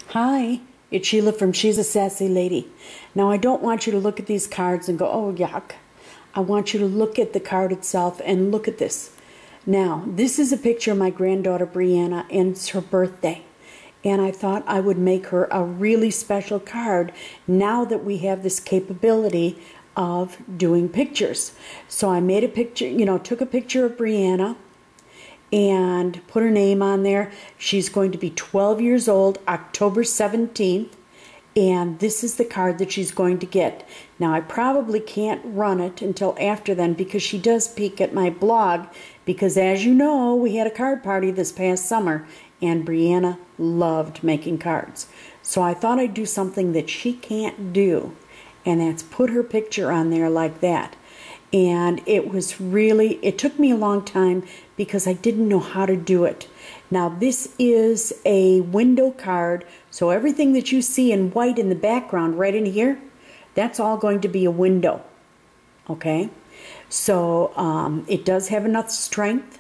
Hi, it's Sheila from She's a Sassy Lady. Now I don't want you to look at these cards and go, oh yuck. I want you to look at the card itself and look at this. Now, this is a picture of my granddaughter Brianna, and it's her birthday. And I thought I would make her a really special card now that we have this capability of doing pictures. So I made a picture, took a picture of Brianna and put her name on there. She's going to be 12 years old, October 17th, and this is the card that she's going to get. Now, I probably can't run it until after then because she does peek at my blog because, as you know, we had a card party this past summer, and Brianna loved making cards. So I thought I'd do something that she can't do, and that's put her picture on there like that. And it took me a long time because I didn't know how to do it. Now this is a window card, so everything that you see in white in the background right in here, that's all going to be a window. Okay? So it does have enough strength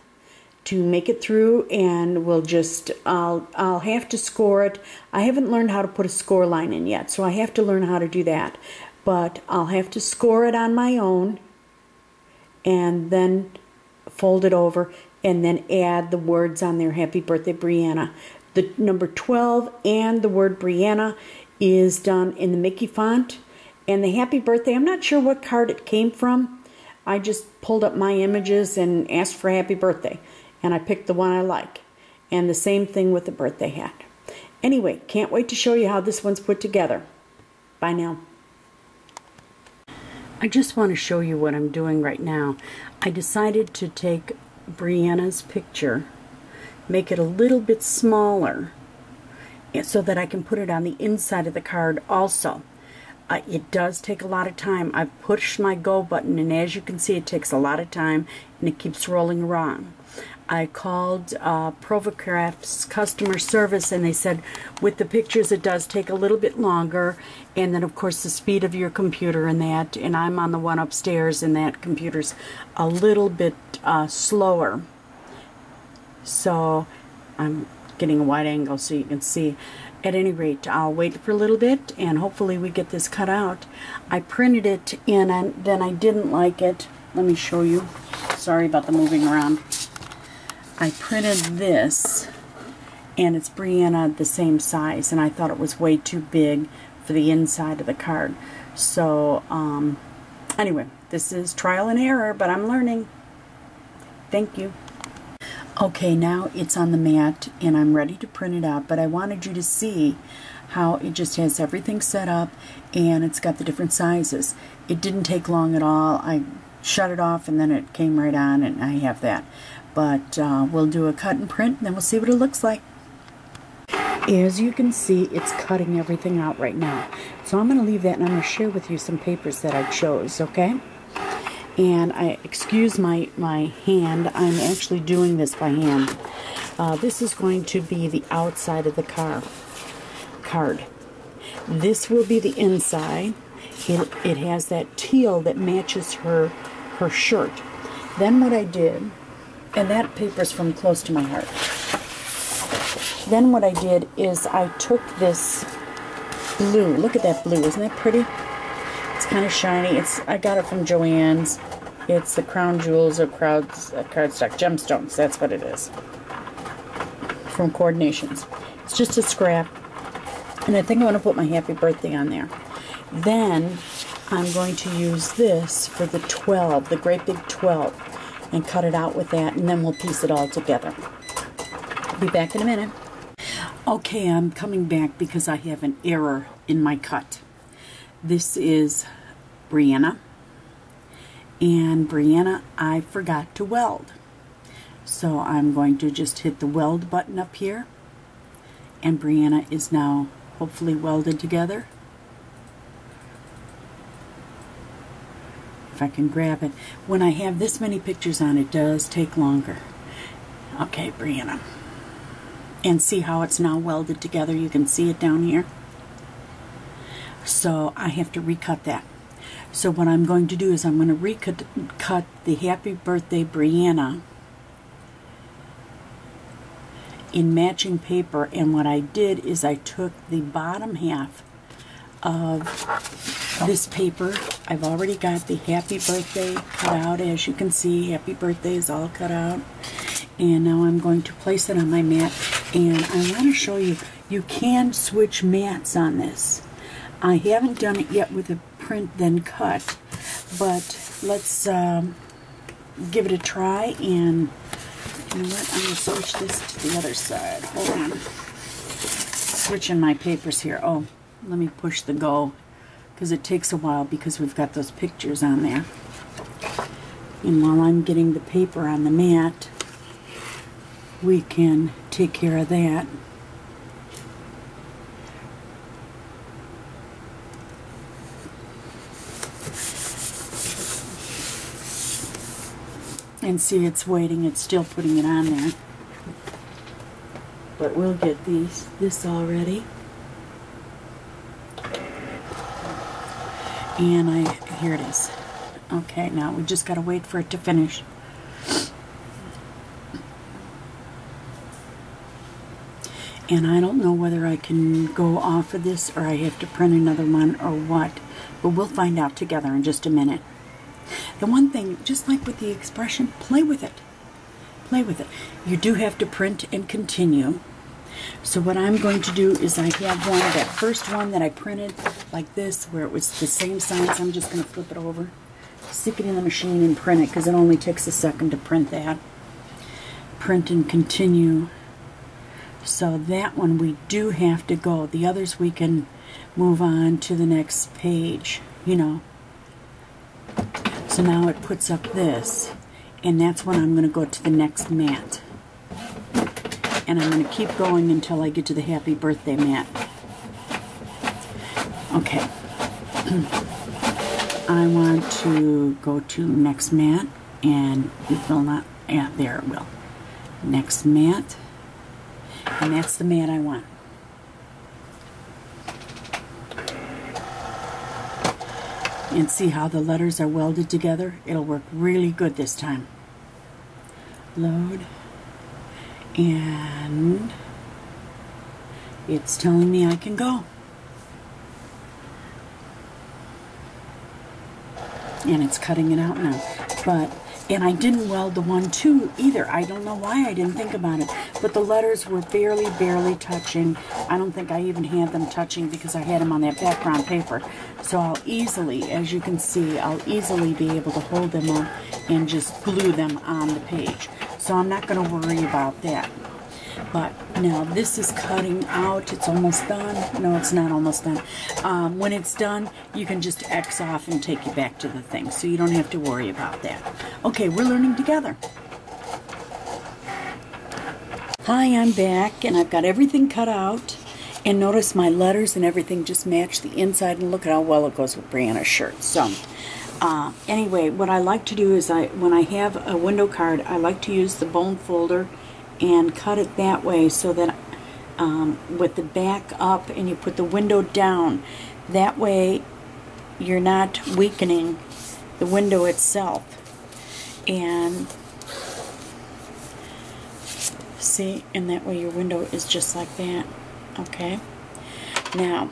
to make it through, and I'll have to score it. I haven't learned how to put a score line in yet, so I have to learn how to do that. But I'll have to score it on my own and then fold it over and then add the words on there, Happy Birthday Brianna. The number 12 and the word Brianna is done in the Mickey font. And the Happy Birthday, I'm not sure what card it came from. I just pulled up my images and asked for Happy Birthday. And I picked the one I like. And the same thing with the birthday hat. Anyway, can't wait to show you how this one's put together. Bye now. I just want to show you what I'm doing right now. I decided to take Brianna's picture, make it a little bit smaller so that I can put it on the inside of the card also. It does take a lot of time. I've pushed my go button, and as you can see, it takes a lot of time and it keeps rolling around. I called Provocraft's customer service, and they said with the pictures it does take a little bit longer, and then of course the speed of your computer and that, and I'm on the one upstairs and that computer's a little bit slower. So I'm getting a wide angle so you can see. At any rate, I'll wait for a little bit and hopefully we get this cut out. I printed it and then I didn't like it. Let me show you. Sorry about the moving around. I printed this, and it's Brianna the same size, and I thought it was way too big for the inside of the card. So, anyway, this is trial and error, but I'm learning. Thank you. Okay, now it's on the mat, and I'm ready to print it out, but I wanted you to see how it just has everything set up, and it's got the different sizes. It didn't take long at all. I shut it off, and then it came right on, and I have that. But we'll do a cut and print, and then we'll see what it looks like. As you can see, it's cutting everything out right now. So I'm going to leave that, and I'm going to share with you some papers that I chose, okay? And excuse my hand. I'm actually doing this by hand. This is going to be the outside of the card. This will be the inside. It has that teal that matches her shirt. Then what I did, and that paper's from close to my heart. Then what I did is I took this blue. Look at that blue. Isn't that pretty? It's kind of shiny. I got it from Joann's. It's the Crown Jewels or Cardstock Gemstones. That's what it is. From Coordinations. It's just a scrap. And I think I want to put my Happy Birthday on there. Then I'm going to use this for the 12, the great big 12. And cut it out with that, and then we'll piece it all together. I'll be back in a minute. Okay, I'm coming back because I have an error in my cut. This is Brianna, and Brianna, I forgot to weld. So I'm going to just hit the weld button up here, and Brianna is now hopefully welded together. If I can grab it. When I have this many pictures on, it does take longer. Okay, Brianna. And see how it's now welded together? You can see it down here. So I have to recut that. So what I'm going to do is I'm going to recut the Happy Birthday Brianna in matching paper, and what I did is I took the bottom half of this paper. I've already got the happy birthday cut out. As you can see, happy birthday is all cut out. And now I'm going to place it on my mat, and I want to show you, you can switch mats on this. I haven't done it yet with a print then cut, but let's give it a try. And you know what, I'm going to switch this to the other side. Hold on. Switching my papers here. Oh, let me push the go, because it takes a while because we've got those pictures on there. And while I'm getting the paper on the mat, we can take care of that. And see, it's waiting, it's still putting it on there. But we'll get this all ready. And here it is. Okay, now we just gotta wait for it to finish. And I don't know whether I can go off of this or I have to print another one or what. But we'll find out together in just a minute. The one thing, just like with the expression, play with it. Play with it. You do have to print and continue. So what I'm going to do is I have one, that first one that I printed like this, where it was the same size. I'm just going to flip it over, stick it in the machine and print it, because it only takes a second to print that. Print and continue. So that one we do have to go. The others we can move on to the next page, you know. So now it puts up this, and that's when I'm going to go to the next mat. And I'm going to keep going until I get to the happy birthday mat. Okay. I want to go to next mat, and it will not, yeah, there it will. Next mat, and that's the mat I want. And see how the letters are welded together? It'll work really good this time. Load. And it's telling me I can go. And it's cutting it out now. And I didn't weld the 1, 2 either. I don't know why I didn't think about it. But the letters were barely touching. I don't think I even had them touching because I had them on that background paper. So I'll easily, as you can see, I'll easily be able to hold them up and just glue them on the page. So I'm not going to worry about that. But now this is cutting out. It's almost done. No, it's not almost done. When it's done, you can just X off and take it back to the thing. So you don't have to worry about that. Okay, we're learning together. Hi, I'm back, and I've got everything cut out. And notice my letters and everything just match the inside. And look at how well it goes with Brianna's shirt. So anyway, what I like to do is when I have a window card, I like to use the bone folder and cut it that way, so that with the back up and you put the window down, that way you're not weakening the window itself. And see, and that way your window is just like that. Okay, now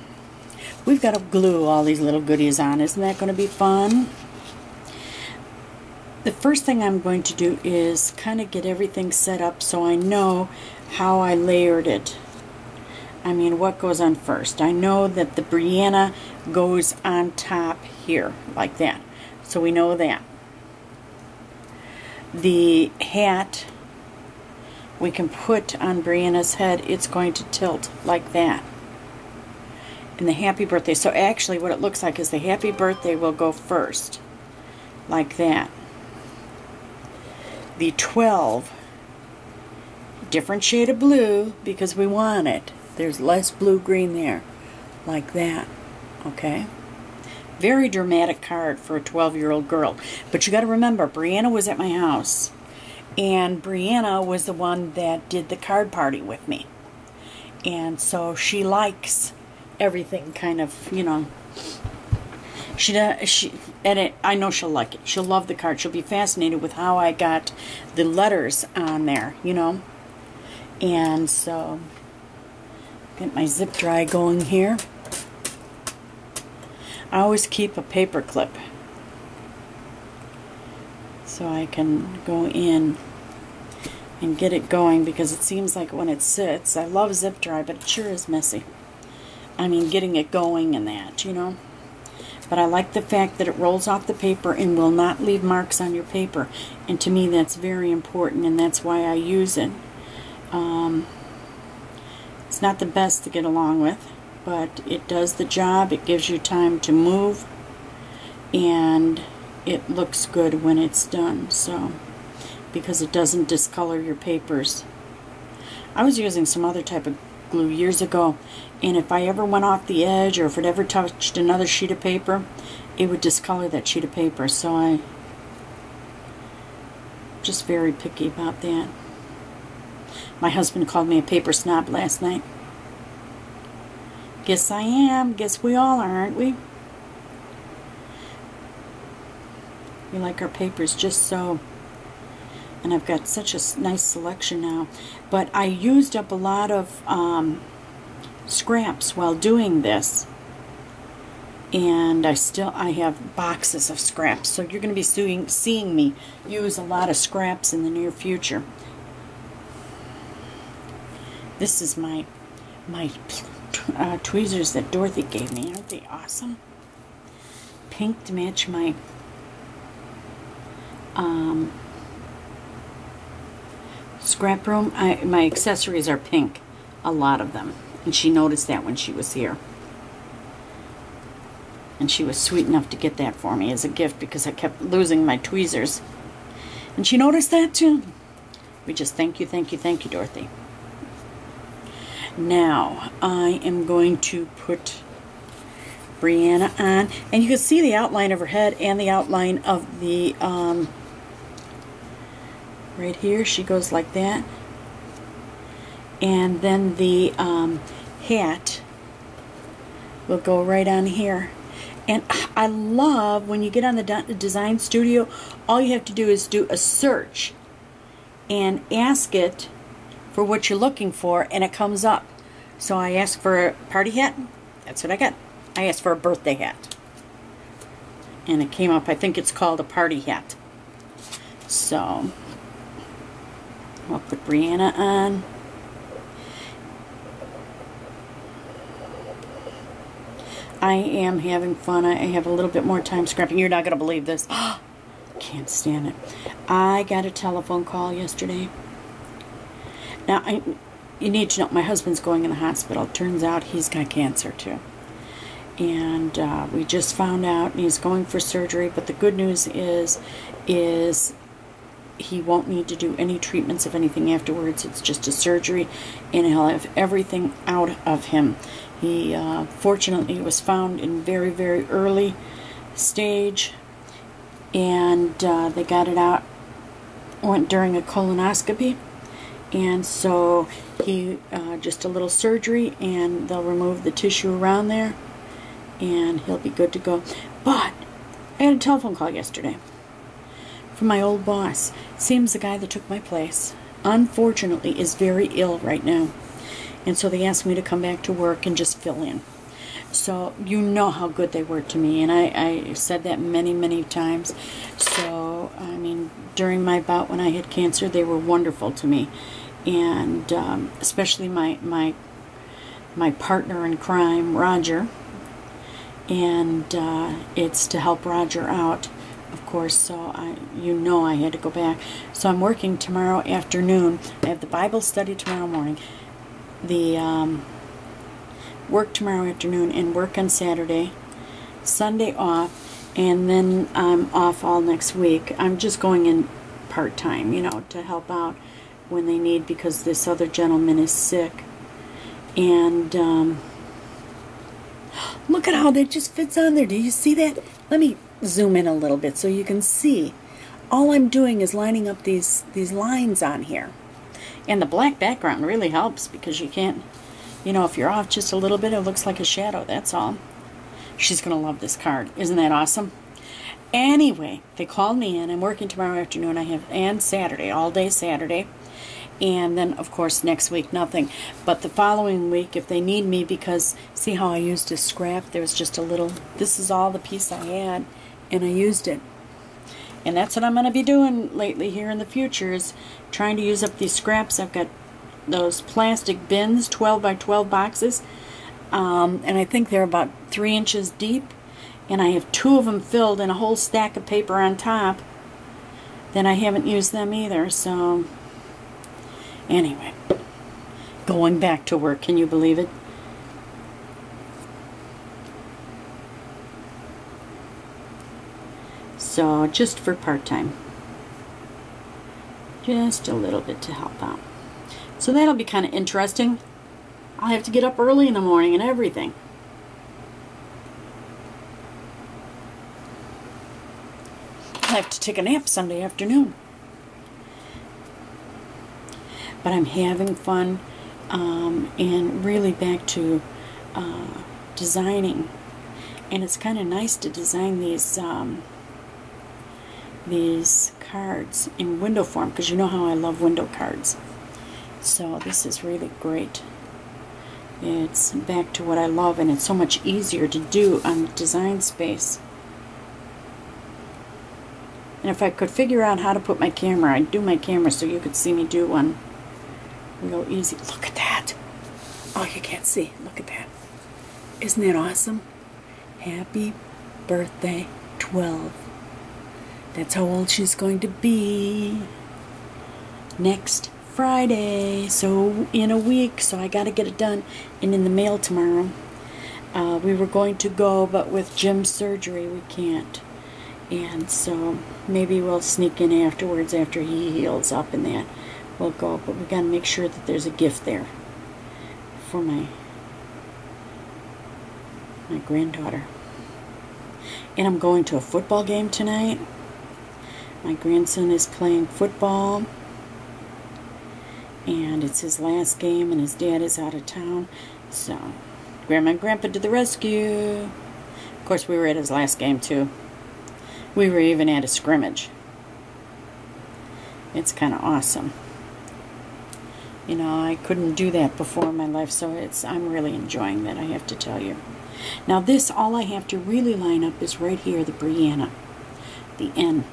we've got to glue all these little goodies on. Isn't that going to be fun? The first thing I'm going to do is kind of get everything set up so I know how I layered it. I mean, what goes on first. I know that the Brianna goes on top here, like that. So we know that. The hat we can put on Brianna's head, it's going to tilt like that. And the happy birthday, so actually what it looks like is the happy birthday will go first, like that. The 12, different shade of blue because we want it. There's less blue-green there, like that, okay? Very dramatic card for a 12-year-old girl. But you got to remember, Brianna was at my house, and Brianna was the one that did the card party with me. And so she likes everything kind of, you know, I know she'll like it. She'll love the card. She'll be fascinated with how I got the letters on there, you know. And so, get my zip dry going here. I always keep a paper clip so I can go in and get it going, because it seems like when it sits, I love zip dry, but it sure is messy. I mean, getting it going and that, you know. But I like the fact that it rolls off the paper and will not leave marks on your paper. And to me, that's very important, and that's why I use it. It's not the best to get along with, but it does the job. It gives you time to move, and it looks good when it's done. So, because it doesn't discolor your papers. I was using some other type of glue years ago, and if I ever went off the edge, or if it ever touched another sheet of paper, it would discolor that sheet of paper. So I'm just very picky about that. My husband called me a paper snob last night. Guess I am. Guess we all are, aren't we? We like our papers just so. And I've got such a nice selection now. But I used up a lot of scraps while doing this. And I have boxes of scraps. So you're going to be seeing me use a lot of scraps in the near future. This is my tweezers that Dorothy gave me. Aren't they awesome? Pink to match my scrap room. My accessories are pink, a lot of them, and she noticed that when she was here, and she was sweet enough to get that for me as a gift, because I kept losing my tweezers, and she noticed that too. We just thank you, Dorothy. Now I am going to put Brianna on, and you can see the outline of her head and the outline of the right here. She goes like that, and then the hat will go right on here. And I love when you get on the design studio, all you have to do is do a search and ask it for what you're looking for, and it comes up. So I asked for a party hat. That's what I got. I asked for a birthday hat, and it came up. I think it's called a party hat. So I'll put Brianna on. I am having fun. I have a little bit more time scrapping. You're not going to believe this. Can't stand it. I got a telephone call yesterday. Now, you need to know, my husband's going in the hospital. Turns out he's got cancer too. And we just found out, and he's going for surgery. But the good news is he won't need to do any treatments of anything afterwards. It's just a surgery, and he'll have everything out of him. He fortunately was found in very, very early stage, and they got it out, went during a colonoscopy, and so he just a little surgery, and they'll remove the tissue around there, and he'll be good to go. But I had a telephone call yesterday from my old boss. Seems the guy that took my place, unfortunately, is very ill right now. And so they asked me to come back to work and just fill in. So you know how good they were to me. And I said that many, many times. So, I mean, during my bout when I had cancer, they were wonderful to me. And especially my partner in crime, Roger. And it's to help Roger out, of course. So I had to go back. So I'm working tomorrow afternoon. I have the Bible study tomorrow morning. The work tomorrow afternoon, and work on Saturday, Sunday off, and then I'm off all next week. I'm just going in part-time, you know, to help out when they need, because this other gentleman is sick. And look at how that just fits on there. Do you see that? Let me zoom in a little bit so you can see. All I'm doing is lining up these lines on here. And the black background really helps, because you can't, you know, if you're off just a little bit, it looks like a shadow, that's all. She's going to love this card. Isn't that awesome? Anyway, they called me in. I'm working tomorrow afternoon. I have, and Saturday, all day Saturday. And then, of course, next week, nothing. But the following week, if they need me, because see how I used a scrap? There was just a little, this is all the piece I had, and I used it. And that's what I'm going to be doing lately here in the future, is trying to use up these scraps. I've got those plastic bins, 12 by 12 boxes, and I think they're about 3 inches deep. And I have 2 of them filled and a whole stack of paper on top. Then I haven't used them either, so anyway, going back to work, can you believe it? So just for part-time, just a little bit to help out. So that'll be kind of interesting. I'll have to get up early in the morning and everything. I have to take a nap Sunday afternoon. But I'm having fun, and really back to designing. And it's kind of nice to design these cards in window form, because you know how I love window cards. So this is really great. It's back to what I love, and it's so much easier to do on Design Space. And if I could figure out how to put my camera, I'd do my camera so you could see me do one real easy. Look at that. Oh, you can't see. Look at that. Isn't that awesome? Happy birthday, 12. That's how old she's going to be next Friday. So in a week, so I got to get it done and in the mail tomorrow. We were going to go, but with Jim's surgery, we can't. And so maybe we'll sneak in afterwards after he heals up and that. We'll go, but we got to make sure that there's a gift there for my granddaughter. And I'm going to a football game tonight. My grandson is playing football, and it's his last game, and his dad is out of town. So, Grandma and Grandpa to the rescue. Of course, we were at his last game, too. We were even at a scrimmage. It's kind of awesome. You know, I couldn't do that before in my life, so I'm really enjoying that, I have to tell you. Now this, all I have to really line up is right here, the Brianna, the N.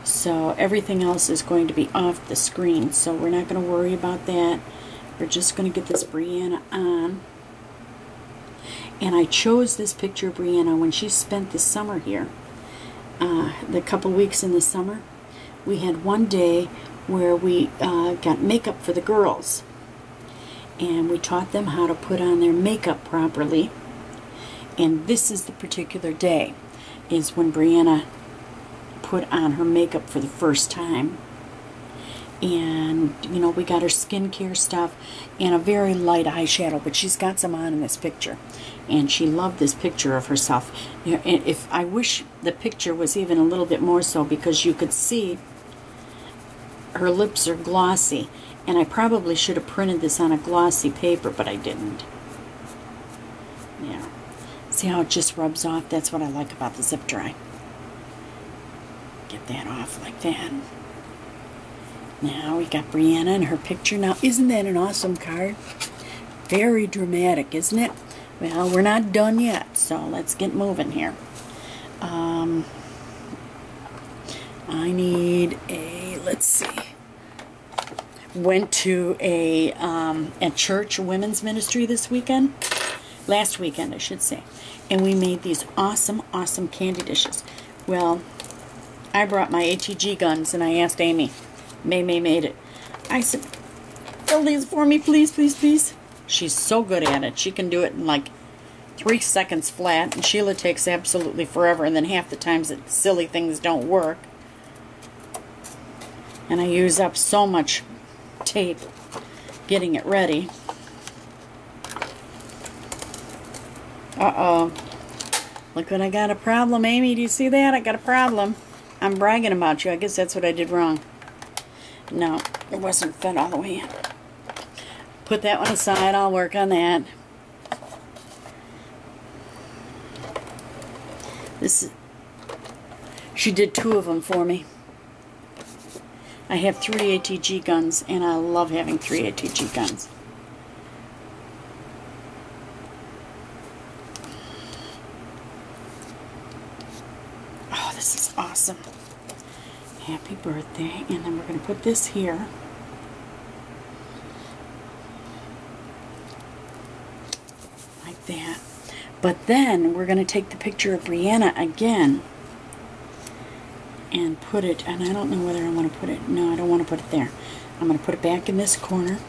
So everything else is going to be off the screen, so we're not going to worry about that. We're just going to get this Brianna on. And I chose this picture of Brianna when she spent the summer here. The couple weeks in the summer, we had one day where we got makeup for the girls. And we taught them how to put on their makeup properly. And this is the particular day, is when Brianna put on her makeup for the first time. And, you know, we got her skincare stuff and a very light eyeshadow, but she's got some on in this picture. And she loved this picture of herself. You know, and I wish the picture was even a little bit more so, because you could see her lips are glossy. And I probably should have printed this on a glossy paper, but I didn't. Yeah. See how it just rubs off? That's what I like about the zip dry. Get that off like that. Now we got Brianna and her picture. Now, isn't that an awesome card? Very dramatic, isn't it? Well, we're not done yet, so let's get moving here. I need a, let's see. Went to a church, a women's ministry this weekend. Last weekend, I should say. And we made these awesome, awesome candy dishes. Well, I brought my ATG guns, and I asked Amy. May made it. I said, build these for me, please, please, please. She's so good at it. She can do it in like 3 seconds flat, and Sheila takes absolutely forever, and then half the times that silly things don't work. And I use up so much tape getting it ready. Uh-oh. Look what I got, a problem, Amy. Do you see that? I got a problem. I'm bragging about you. I guess that's what I did wrong. No, it wasn't fed all the way in. Put that one aside. I'll work on that. She did 2 of them for me. I have 3 ATG guns, and I love having 3 ATG guns. Oh, this is awesome. Happy birthday. And then we're going to put this here. Like that. But then we're going to take the picture of Brianna again and put it, and I don't know whether I want to put it, no, I don't want to put it there. I'm going to put it back in this corner.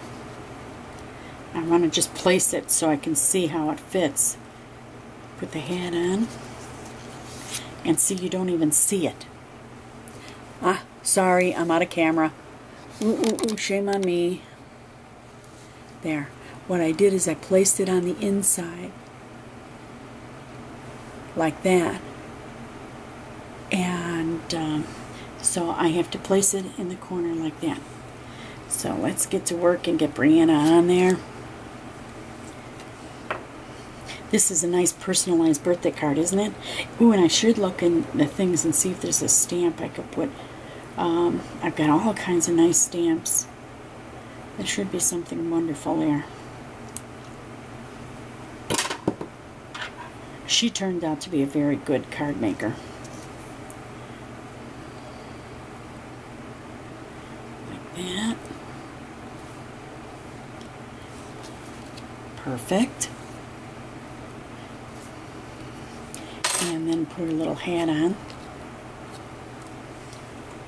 I want to just place it so I can see how it fits. Put the hat on, and see, you don't even see it. Ah, sorry, I'm out of camera. Ooh, shame on me. There. What I did is I placed it on the inside. Like that. And so I have to place it in the corner like that. So let's get to work and get Brianna on there. This is a nice personalized birthday card, isn't it? Ooh, and I should look in the things and see if there's a stamp I could put. I've got all kinds of nice stamps. There should be something wonderful there. She turned out to be a very good card maker. Like that. Perfect. And then put a little hat on.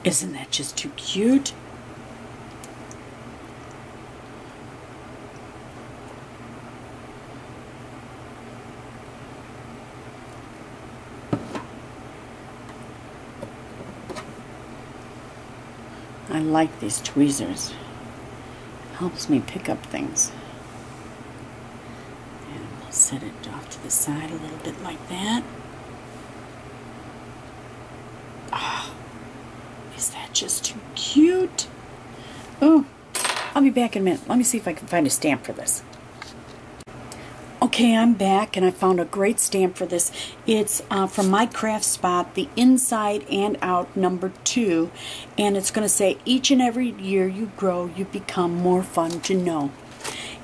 Isn't that just too cute? I like these tweezers. Helps me pick up things. And we'll set it off to the side a little bit like that. Oh, is that just too cute? Oh, I'll be back in a minute. Let me see if I can find a stamp for this. Okay, I'm back, and I found a great stamp for this. It's from My Craft Spot, the Inside and Out #2, and it's going to say, each and every year you grow, you become more fun to know.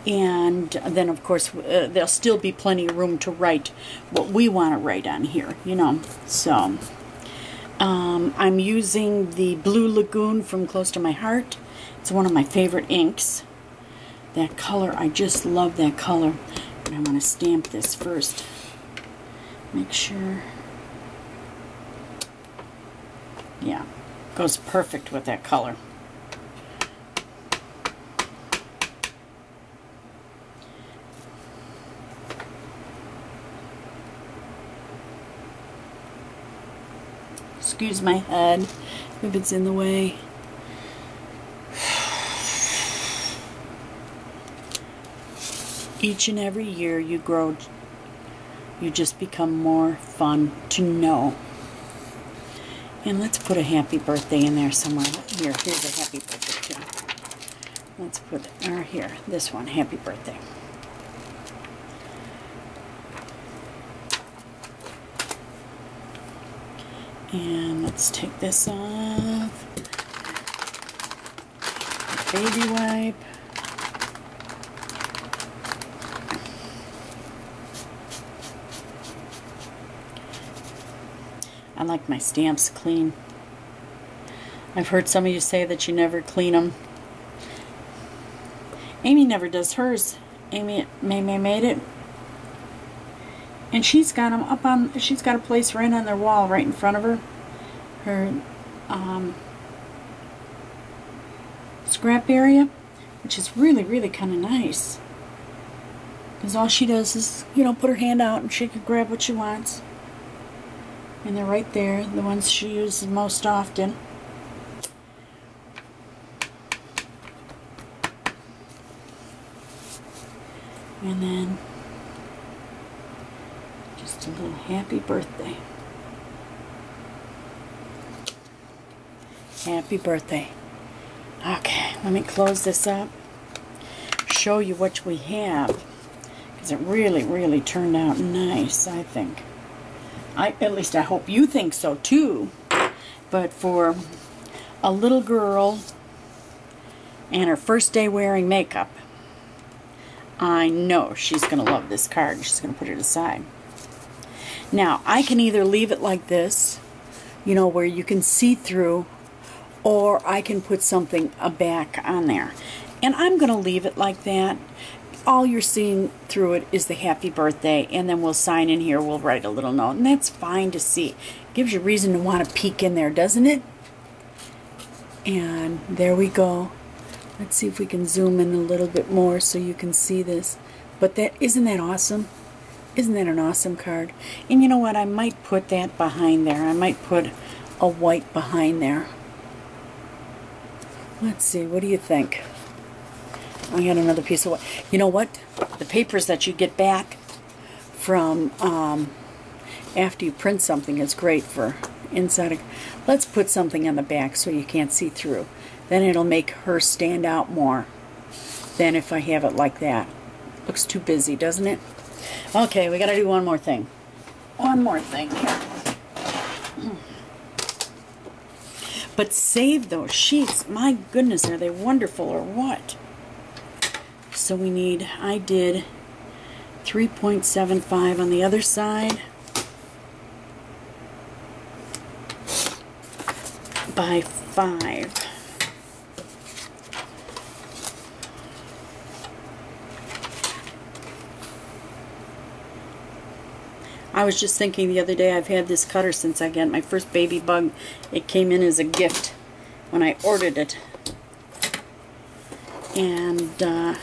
And then, of course, there'll still be plenty of room to write what we want to write on here, you know. So, I'm using the Blue Lagoon from Close to My Heart. It's one of my favorite inks. That color, I just love that color. And I want to stamp this first. Make sure. Yeah, goes perfect with that color. Excuse my head if it's in the way. Each and every year you grow, you just become more fun to know. And let's put a happy birthday in there somewhere. Here's a happy birthday too. Let's put it here, this one, happy birthday. And let's take this off. Baby wipe. I like my stamps clean. I've heard some of you say that you never clean them. Amy never does hers. Amy made it. And she's got them up on, she's got a place right on their wall right in front of her. Her scrap area, which is really, really kind of nice. Because all she does is, you know, put her hand out and she can grab what she wants. And they're right there, the ones she uses most often. And then just a little happy birthday. Happy birthday. Okay, let me close this up. Show you what we have. Because it really, really turned out nice, I think. At least I hope you think so too. But for a little girl and her first day wearing makeup. I know she's going to love this card. She's going to put it aside. Now, I can either leave it like this, you know, where you can see through, or I can put something back on there. And I'm going to leave it like that. All you're seeing through it is the happy birthday, and then we'll sign in here, we'll write a little note, and that's fine to see. Gives you reason to want to peek in there, doesn't it? And there we go. Let's see if we can zoom in a little bit more so you can see this. But isn't that awesome? Isn't that an awesome card? And you know what? I might put that behind there. I might put a white behind there. Let's see. What do you think? I got another piece of white. You know what? The papers that you get back from after you print something is great for inside. Let's put something on the back so you can't see through. Then it'll make her stand out more than if I have it like that. Looks too busy, doesn't it? Okay, we got to do one more thing. One more thing here. But save those sheets. My goodness, are they wonderful or what? So we need, I did 3.75 on the other side by 5. I was just thinking the other day, I've had this cutter since I got my first baby bug. It came in as a gift when I ordered it. And I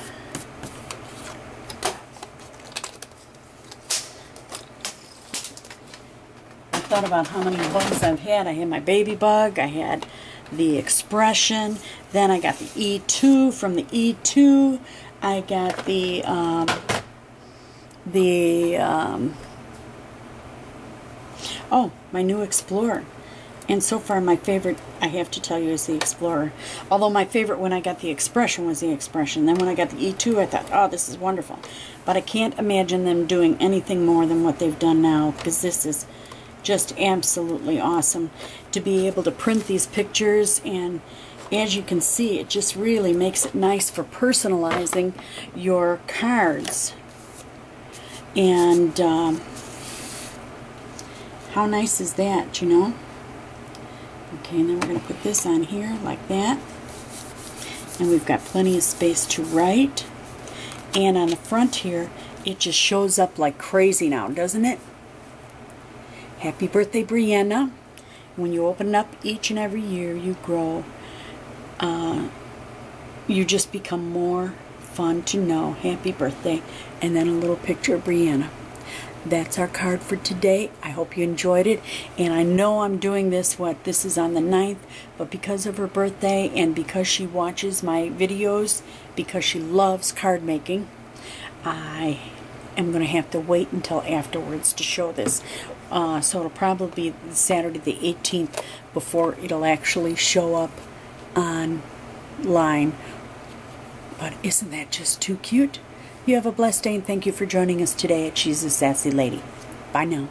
thought about how many bugs I've had. I had my baby bug, I had the Expression, then I got the E2. From the E2, I got oh, my new Explorer. And so far my favorite, I have to tell you, is the Explorer. Although my favorite when I got the Expression was the Expression. Then when I got the E2, I thought, oh, this is wonderful. But I can't imagine them doing anything more than what they've done now, because this is just absolutely awesome to be able to print these pictures. And as you can see, it just really makes it nice for personalizing your cards. And how nice is that, you know? Okay, and then we're going to put this on here like that. And we've got plenty of space to write. And on the front here, it just shows up like crazy now, doesn't it? Happy birthday, Brianna. When you open it up each and every year, you grow. You just become more fun to know. Happy birthday. And then a little picture of Brianna. That's our card for today. I hope you enjoyed it. And I know I'm doing this, this is on the 9th, but because of her birthday and because she watches my videos, because she loves card making, I am going to have to wait until afterwards to show this. So it'll probably be Saturday the 18th before it'll actually show up online. But isn't that just too cute? You have a blessed day, and thank you for joining us today at She's a Sassy Lady. Bye now.